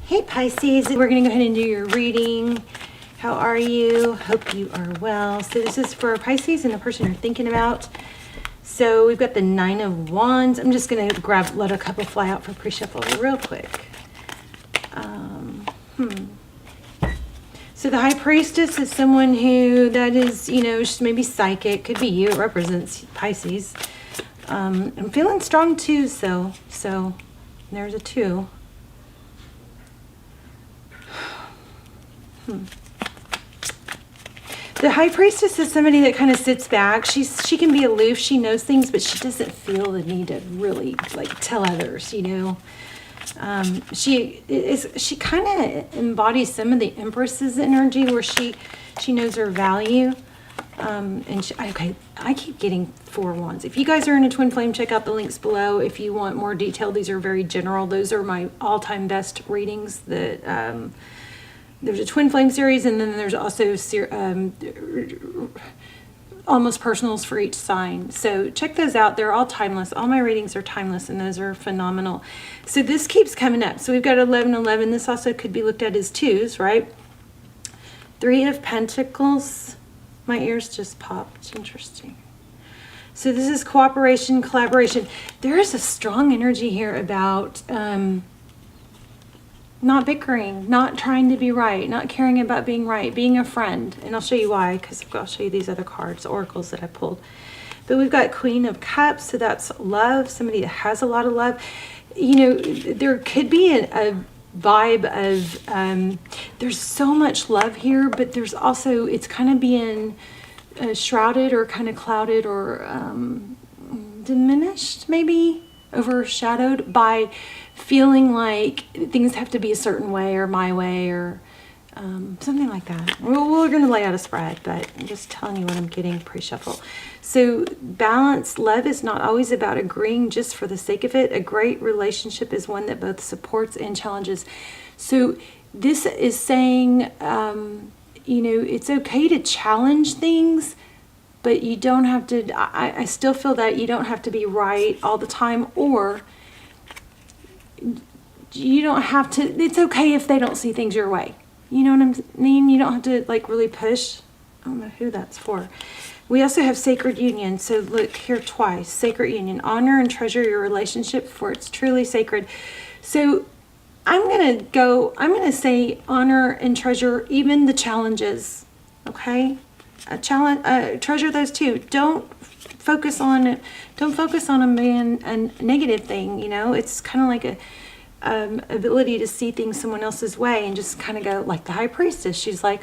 Hey Pisces, we're going to go ahead and do your reading. How are you? Hope you are well. So this is for Pisces and the person you're thinking about. So we've got the Nine of Wands. I'm just going to let a couple fly out for pre-shuffle real quick. So the High Priestess is someone who that is, she's maybe psychic. Could be you. It represents Pisces. I'm feeling strong too, so there's a 2. The High Priestess is somebody that kind of sits back. She can be aloof. She knows things, but she doesn't feel the need to really tell others. She kind of embodies some of the Empress's energy, where she knows her value. I keep getting 4 wands. If you guys are in a twin flame, check out the links below. If you want more detail, these are very general. Those are my all-time best readings. There's a twin flame series, and then there's also almost personals for each sign. So check those out. They're all timeless. All my readings are timeless, and those are phenomenal. So this keeps coming up. So we've got 1111. This also could be looked at as 2s, right? 3 of Pentacles. My ears just popped. Interesting. So this is cooperation, collaboration. There is a strong energy here about not bickering, not trying to be right, not caring about being right, being a friend. And I'll show you why, because I'll show you these other cards, oracles that I pulled. But we've got Queen of Cups, so that's love, somebody that has a lot of love. There could be a vibe of, there's so much love here, but there's also, it's kind of being shrouded or kind of clouded or diminished, maybe overshadowed by feeling like things have to be a certain way or my way or something like that. We're going to lay out a spread, but I'm just telling you what I'm getting pre-shuffle. So balance, love is not always about agreeing just for the sake of it. A great relationship is one that both supports and challenges. So this is saying, it's okay to challenge things, but you don't have to, I still feel that you don't have to be right all the time, or you don't have to, it's okay if they don't see things your way. You know what I mean? You don't have to really push. I don't know who that's for. We also have sacred union. So look here twice, sacred union. Honor and treasure your relationship, for it's truly sacred. So I'm going to say honor and treasure even the challenges. Okay? Treasure those too. Don't focus on them being a negative thing. It's kind of like a ability to see things someone else's way and just kind of go, like the High Priestess. She's like,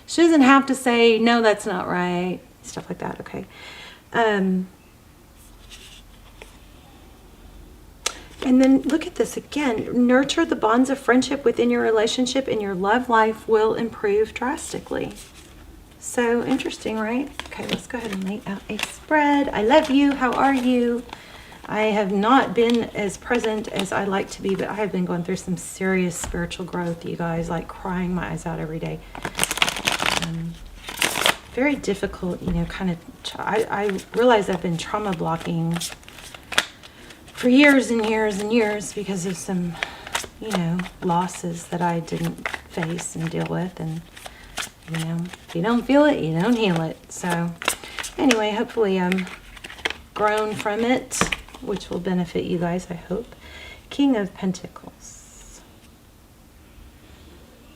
She doesn't have to say, no, that's not right. Stuff like that, okay? And then look at this again. Nurture the bonds of friendship within your relationship, and your love life will improve drastically. So interesting, right? Okay, let's go ahead and lay out a spread. I love you. How are you? I have not been as present as I like to be, but I have been going through some serious spiritual growth, you guys, crying my eyes out every day. Very difficult, I realize I've been trauma blocking for years and years and years because of some, losses that I didn't face and deal with. And, if you don't feel it, you don't heal it. So anyway, hopefully I'm grown from it, which will benefit you guys, I hope. King of Pentacles.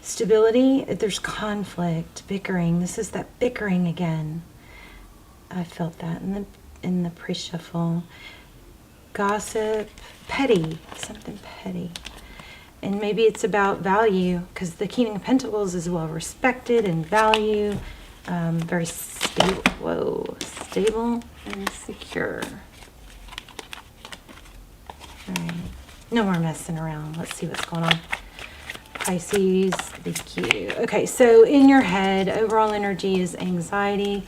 Stability, there's conflict, bickering. This is that bickering again. I felt that in the pre-shuffle. Gossip, petty, something petty. And maybe it's about value, because the King of Pentacles is well respected and value. Very stable, stable and secure. All right, no more messing around. Let's see what's going on. Pisces, thank you. Okay, so in your head, overall energy is anxiety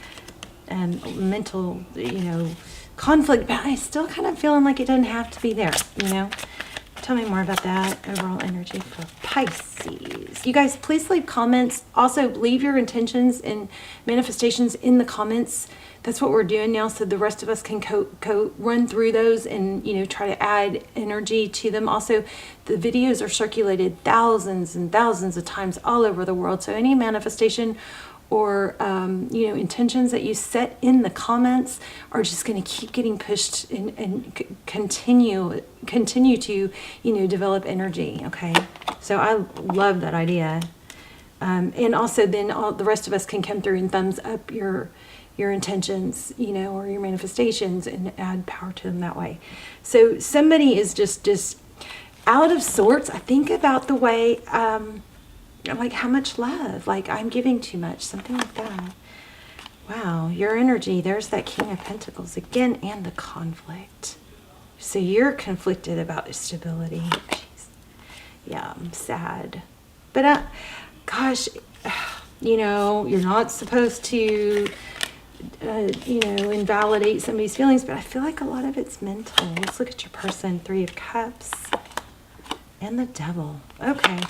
and mental, conflict, but I still kind of feeling like it doesn't have to be there, Tell me more about that overall energy for Pisces. You guys, please leave comments. Also, leave your intentions and manifestations in the comments. that's what we're doing now, so the rest of us can run through those and, you know, try to add energy to them. Also, the videos are circulated thousands and thousands of times all over the world, so any manifestation or you know, intentions that you set in the comments are just going to keep getting pushed and continue to, you know, develop energy. Okay, so I love that idea. And also then all the rest of us can come through and thumbs up your intentions, you know, or your manifestations, and add power to them that way. So somebody is just out of sorts. I think about the way, like how much love, like I'm giving too much, something like that. Wow, your energy, there's that King of Pentacles again, and the conflict. So you're conflicted about stability. Jeez. Yeah, I'm sad. But gosh, you know, you're not supposed to, you know, invalidate somebody's feelings, but I feel like a lot of it's mental. Let's look at your person. 3 of Cups and the Devil. Okay.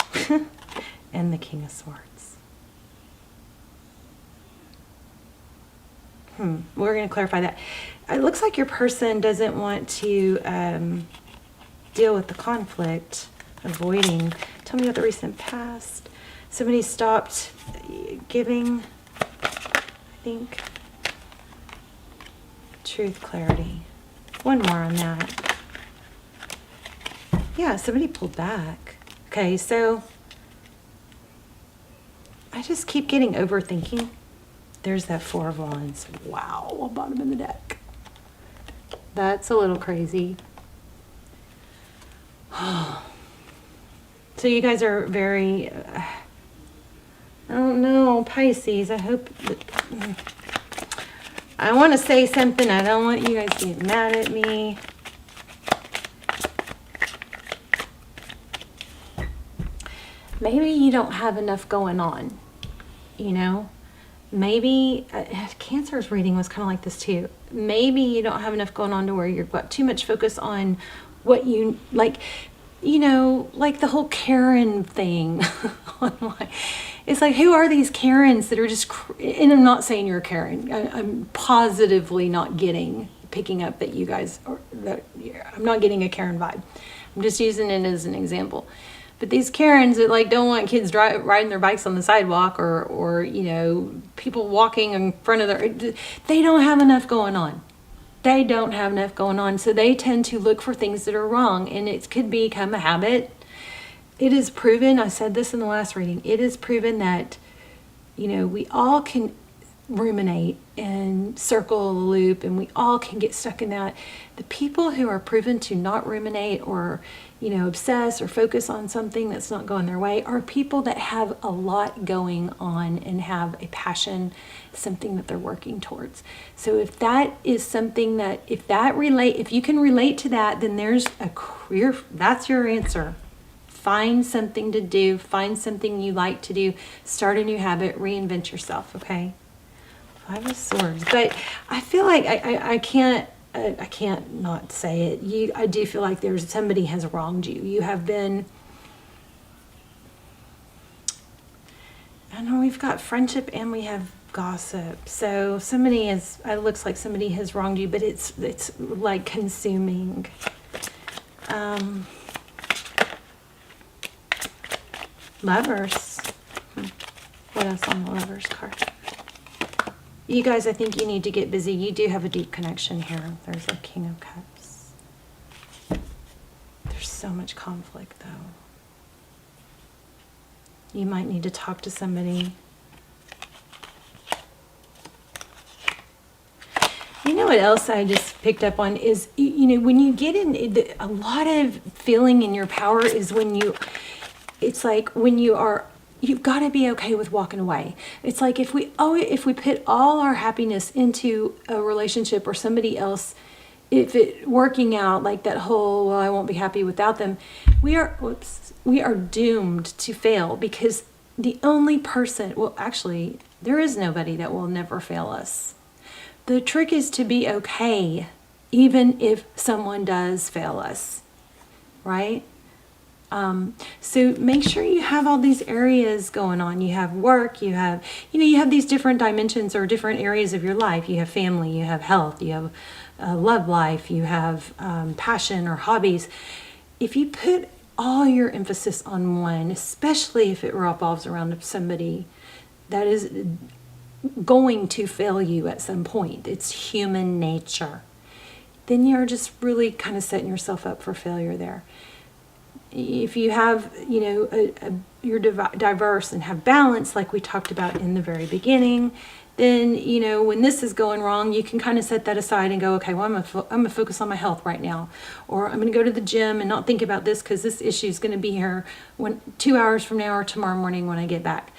And the King of Swords. We're going to clarify that. It looks like your person doesn't want to deal with the conflict, avoiding. Tell me about the recent past. Somebody stopped giving, I think. Truth, clarity. One more on that. Yeah, somebody pulled back. Okay, so I just keep getting overthinking. There's that 4 of Wands. Wow, bottom of the deck. That's a little crazy. So you guys are very, I don't know, Pisces. I hope that, I want to say something. I don't want you guys to get mad at me. Maybe you don't have enough going on, you know? Maybe, Cancer's reading was kind of like this too. Maybe you don't have enough going on to where you've got too much focus on what you, like, you know, like the whole Karen thing online. It's like, who are these Karens that are just, and I'm not saying you're a Karen. I'm positively not picking up that you guys are, that I'm not getting a Karen vibe. I'm just using it as an example. But these Karens that like don't want kids riding their bikes on the sidewalk, or you know, people walking in front of they don't have enough going on. They don't have enough going on. So they tend to look for things that are wrong, and it could become a habit. It is proven, I said this in the last reading, it is proven that, you know, we all can ruminate and circle a loop, and we all can get stuck in that. The people who are proven to not ruminate or, you know, obsess or focus on something that's not going their way are people that have a lot going on and have a passion, something that they're working towards. So if that is something that, if you can relate to that, then there's a career, that's your answer. Find something to do, find something you like to do, start a new habit, reinvent yourself, okay? 5 of Swords. But I feel like I can't not say it. I do feel like somebody has wronged you. You have been, I know we've got friendship and we have gossip. So it looks like somebody has wronged you, but it's like consuming. Lovers. What else on the Lovers card? You guys, I think you need to get busy. You do have a deep connection here. There's a King of Cups. There's so much conflict, though. You might need to talk to somebody. You know what else I just picked up on is, you know, when you get in, a lot of feeling in your power is it's like when you've got to be okay with walking away. It's like if we put all our happiness into a relationship or somebody else, if it working out, like that whole, well, I won't be happy without them, we are doomed to fail, because the only person, well, actually, there is nobody that will never fail us. The trick is to be okay, even if someone does fail us, right? So make sure you have all these areas going on. You have work, you have these different dimensions or different areas of your life. You have family, you have health, you have love life, you have passion or hobbies. If you put all your emphasis on one, especially if it revolves around somebody that is going to fail you at some point, it's human nature, then you're just really kind of setting yourself up for failure there. If you have, you're diverse and have balance, like we talked about in the very beginning, then, when this is going wrong, you can kind of set that aside and go, okay, well, I'm going to focus on my health right now. Or I'm going to go to the gym and not think about this because this issue is going to be here 2 hours from now or tomorrow morning when I get back.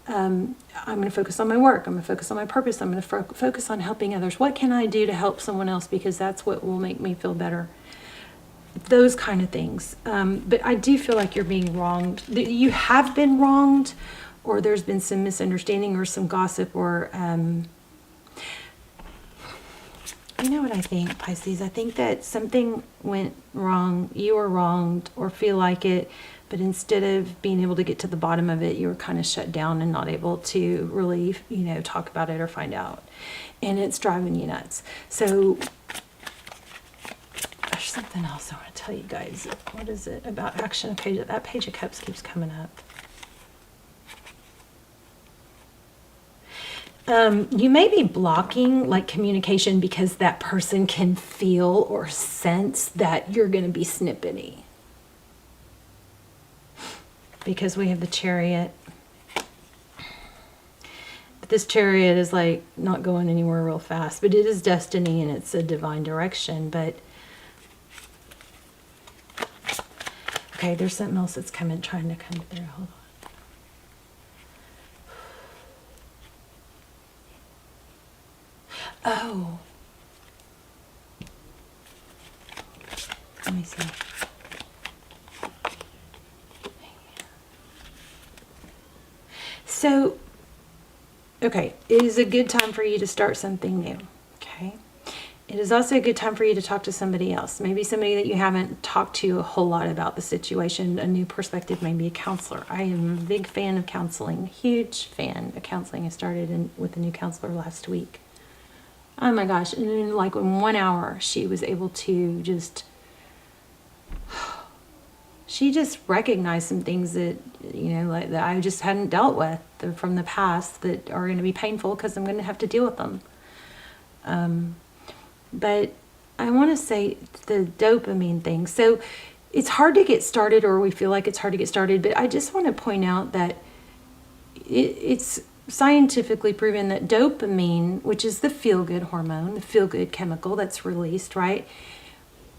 I'm going to focus on my work. I'm going to focus on my purpose. I'm going to focus on helping others. What can I do to help someone else? Because that's what will make me feel better. Those kind of things. But I do feel like you're being wronged. You have been wronged, or there's been some misunderstanding or some gossip, or you know what I think, Pisces? I think that something went wrong. You were wronged or feel like it, but instead of being able to get to the bottom of it, you were kind of shut down and not able to really, talk about it or find out. And it's driving you nuts. So there's something else I want to tell you guys. What is it about action? Okay, that Page of Cups keeps coming up. You may be blocking communication because that person can feel or sense that you're going to be snippety. Because we have the Chariot. But this Chariot is not going anywhere real fast, but it is destiny and it's a divine direction. But okay, there's something else that's trying to come through. Hold on. Oh. Let me see. So, okay, it is a good time for you to start something new, okay? It is also a good time for you to talk to somebody else, maybe somebody that you haven't talked to a whole lot about the situation, a new perspective, maybe a counselor. I am a big fan of counseling, huge fan of counseling. I started with a new counselor last week. Oh my gosh, and in in 1 hour, she was able to she just recognized some things that, that I just hadn't dealt with from the past that are going to be painful because I'm going to have to deal with them. But I want to say the dopamine thing. So it's hard to get started, or we feel like it's hard to get started, but I just want to point out that it's scientifically proven that dopamine, which is the feel-good hormone, the feel-good chemical that's released, right?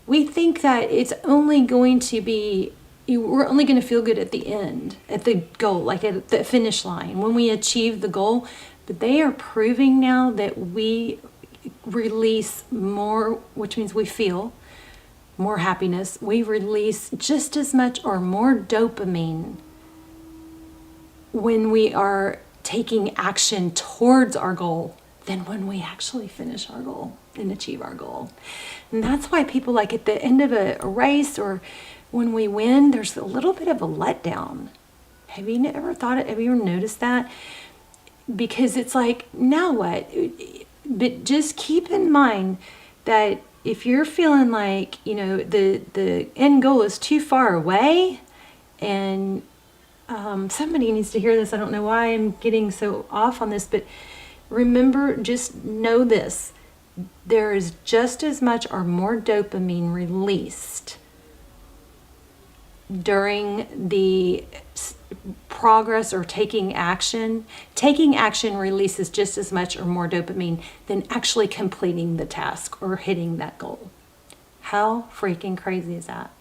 We think that it's only going to be, we're only going to feel good at the end, at the goal, at the finish line, when we achieve the goal. But they are proving now that we release more, which means we feel more happiness. We release just as much or more dopamine when we are taking action towards our goal than when we actually finish our goal and achieve our goal. And that's why people at the end of a race or when we win, there's a little bit of a letdown. Have you ever noticed that? Because it's now what? But just keep in mind that if you're feeling the end goal is too far away, and somebody needs to hear this. I don't know why I'm getting so off on this, but remember, just know this. There is just as much or more dopamine released during the progress or taking action. Taking action releases just as much or more dopamine than actually completing the task or hitting that goal. How freaking crazy is that?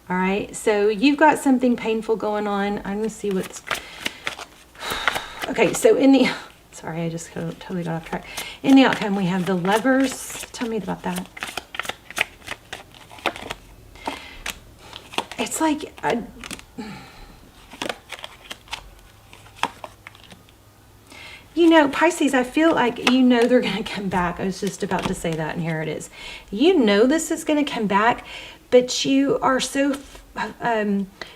All right, so you've got something painful going on. I'm going to see what's... Okay, so sorry, I just totally got off track. In the outcome, we have the Lovers. Tell me about that. It's Pisces, I feel like they're going to come back. I was just about to say that, and here it is. This is going to come back, but you are so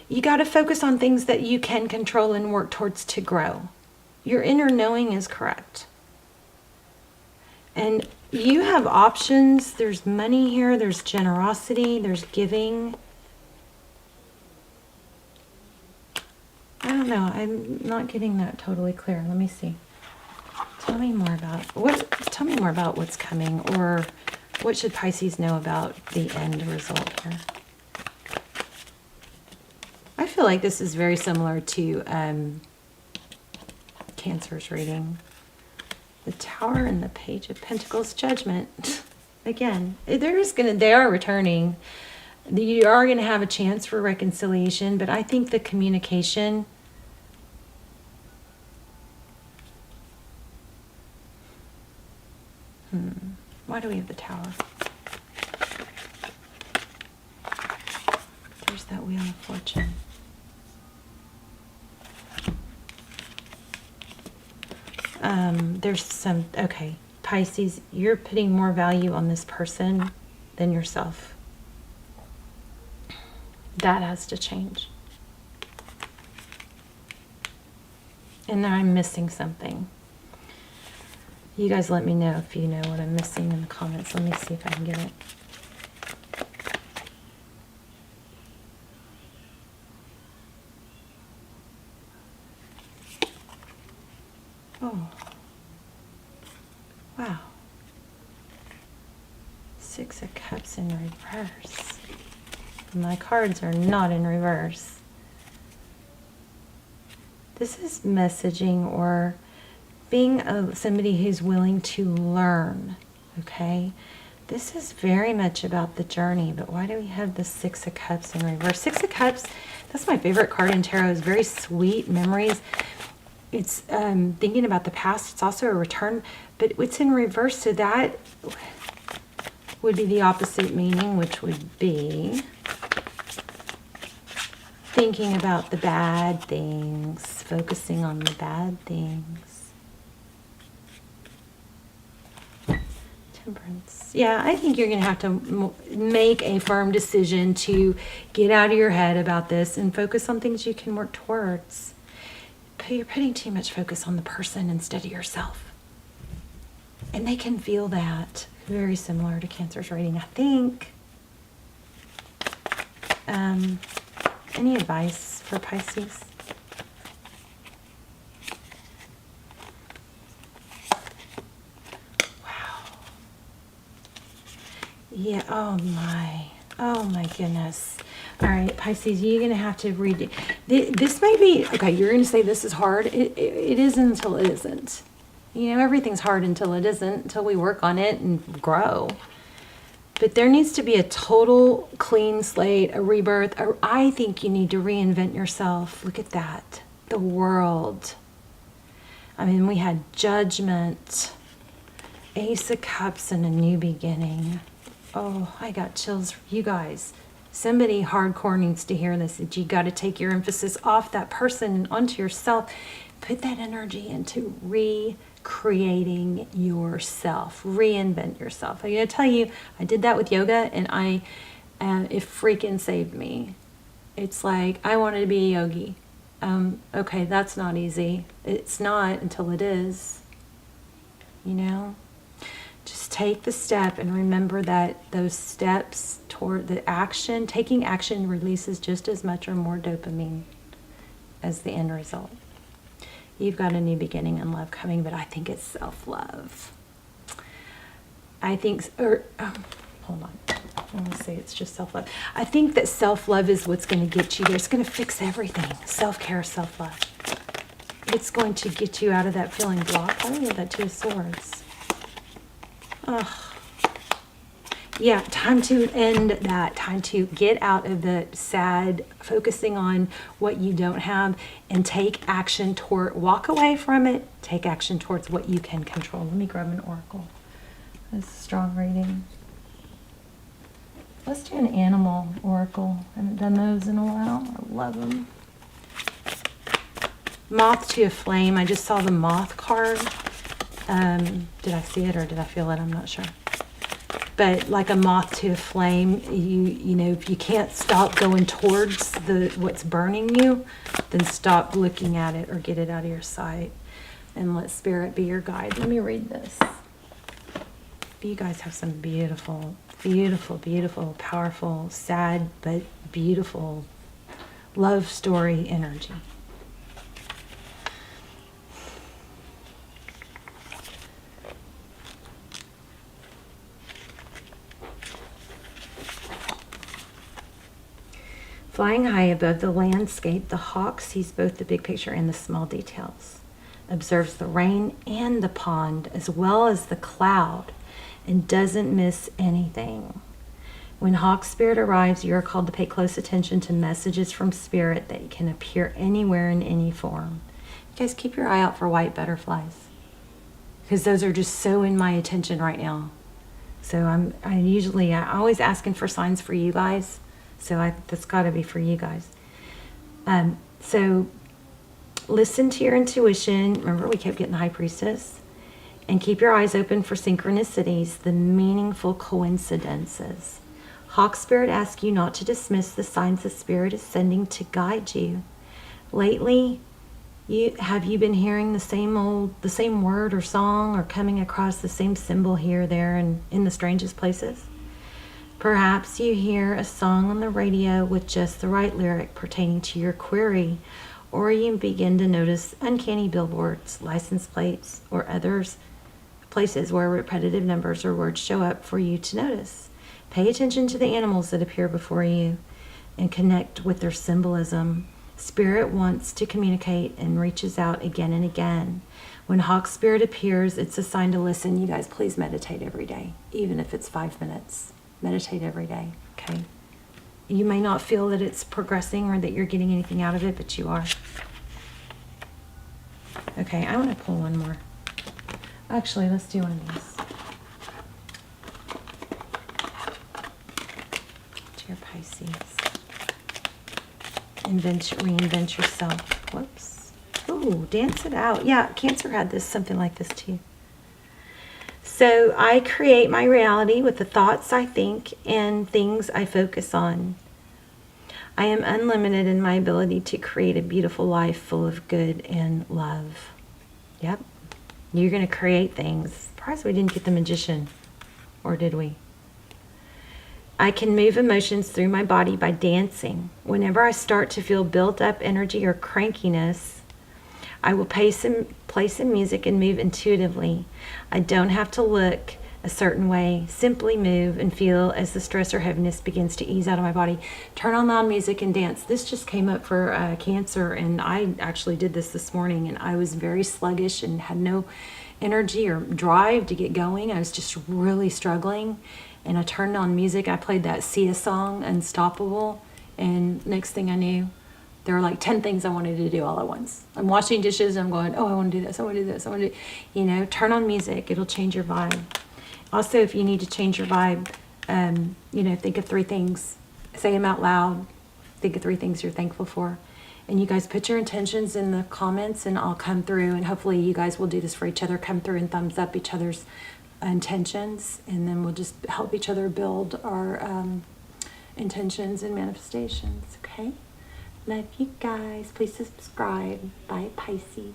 you got to focus on things that you can control and work towards to grow. Your inner knowing is correct. And you have options. There's money here. There's generosity. There's giving. I don't know. I'm not getting that totally clear. Let me see. Tell me more about what's coming, or what should Pisces know about the end result here? I feel like this is very similar to Cancer's reading. The Tower and the Page of Pentacles, Judgment. Again, they are returning. You are going to have a chance for reconciliation, but I think the communication... Why do we have the Tower? There's that Wheel of Fortune. There's some... Okay, Pisces, you're putting more value on this person than yourself. That has to change. And I'm missing something. You guys let me know if you know what I'm missing in the comments. Let me see if I can get it. Oh. Wow. Six of Cups in reverse. My cards are not in reverse. This is messaging or being somebody who's willing to learn, okay? This is very much about the journey, but why do we have the Six of Cups in reverse? Six of Cups, that's my favorite card in tarot. It's very sweet memories. It's thinking about the past. It's also a return, but it's in reverse, so that would be the opposite meaning, which would be thinking about the bad things, focusing on the bad things. Temperance. Yeah, I think you're going to have to make a firm decision to get out of your head about this and focus on things you can work towards. But you're putting too much focus on the person instead of yourself. And they can feel that. Very similar to Cancer's reading, I think. Any advice for Pisces? Wow. Yeah, oh my goodness. All right, Pisces, you're going to have to read it. This may be, okay, you're going to say this is hard. It isn't until it isn't. You know, everything's hard until it isn't, until we work on it and grow. But there needs to be a total clean slate, a rebirth. I think you need to reinvent yourself. Look at that. The World. I mean, we had Judgment, Ace of Cups, and a new beginning. Oh, I got chills. You guys, somebody hardcore needs to hear this. That you got to take your emphasis off that person and onto yourself. Put that energy into recreating yourself. Reinvent yourself. I'm going to tell you, I did that with yoga, and it freaking saved me. It's like, I wanted to be a yogi. Okay, that's not easy. It's not until it is. You know? Just take the step and remember that those steps toward the action, taking action releases just as much or more dopamine as the end result. You've got a new beginning in love coming, but I think it's self-love. I think, hold on. I want to say it's just self-love. I think that self-love is what's going to get you there. It's going to fix everything. Self-care, self-love. It's going to get you out of that feeling blocked. I love that Two of Swords. Oh. Yeah, time to end that. Time to get out of the sad, focusing on what you don't have, and take action toward, walk away from it, take action towards what you can control. Let me grab an oracle. That's a strong reading. Let's do an animal oracle. I haven't done those in a while. I love them. Moth to a Flame. I just saw the moth card. Did I see it or did I feel it? I'm not sure. But like a moth to a flame, you know, if you can't stop going towards what's burning you, then stop looking at it or get it out of your sight. And let Spirit be your guide. Let me read this. You guys have some beautiful, beautiful, beautiful, powerful, sad, but beautiful love story energy. Flying high above the landscape, the hawk sees both the big picture and the small details, observes the rain and the pond as well as the cloud, and doesn't miss anything. When hawk spirit arrives, you are called to pay close attention to messages from spirit that can appear anywhere in any form. You guys, keep your eye out for white butterflies, because those are just so in my attention right now. So I'm always asking for signs for you guys. So that's got to be for you guys. So listen to your intuition. Remember, we kept getting the High Priestess. And keep your eyes open for synchronicities, the meaningful coincidences. Hawk Spirit asks you not to dismiss the signs the Spirit is sending to guide you. Lately, have you been hearing the same word or song, or coming across the same symbol here, there, and in the strangest places? Perhaps you hear a song on the radio with just the right lyric pertaining to your query, or you begin to notice uncanny billboards, license plates, or others places where repetitive numbers or words show up for you to notice. Pay attention to the animals that appear before you and connect with their symbolism. Spirit wants to communicate and reaches out again and again. When hawk spirit appears, it's a sign to listen. You guys, please meditate every day, even if it's 5 minutes. Meditate every day, okay? You may not feel that it's progressing or that you're getting anything out of it, but you are. Okay, I want to pull one more. Actually, let's do one of these. Dear Pisces. Reinvent yourself. Whoops. Ooh, dance it out. Yeah, Cancer had something like this too. So I create my reality with the thoughts I think and things I focus on. I am unlimited in my ability to create a beautiful life full of good and love. Yep. You're going to create things. Surprised we didn't get the Magician. Or did we? I can move emotions through my body by dancing. Whenever I start to feel built up energy or crankiness, I will play some music and move intuitively. I don't have to look a certain way. Simply move and feel as the stress or heaviness begins to ease out of my body. Turn on loud music and dance. This just came up for Cancer, and I actually did this morning, and I was very sluggish and had no energy or drive to get going. I was just really struggling, and I turned on music. I played that Sia song, Unstoppable, and next thing I knew, there were like 10 things I wanted to do all at once. I'm washing dishes and I'm going, oh, I want to do this, I want to do this, I want to do, turn on music. It'll change your vibe. Also, if you need to change your vibe, think of 3 things. Say them out loud. Think of 3 things you're thankful for. And you guys put your intentions in the comments and I'll come through, and hopefully you guys will do this for each other. Come through and thumbs up each other's intentions, and then we'll just help each other build our intentions and manifestations, okay? Love you guys. Please subscribe. Bye, Pisces.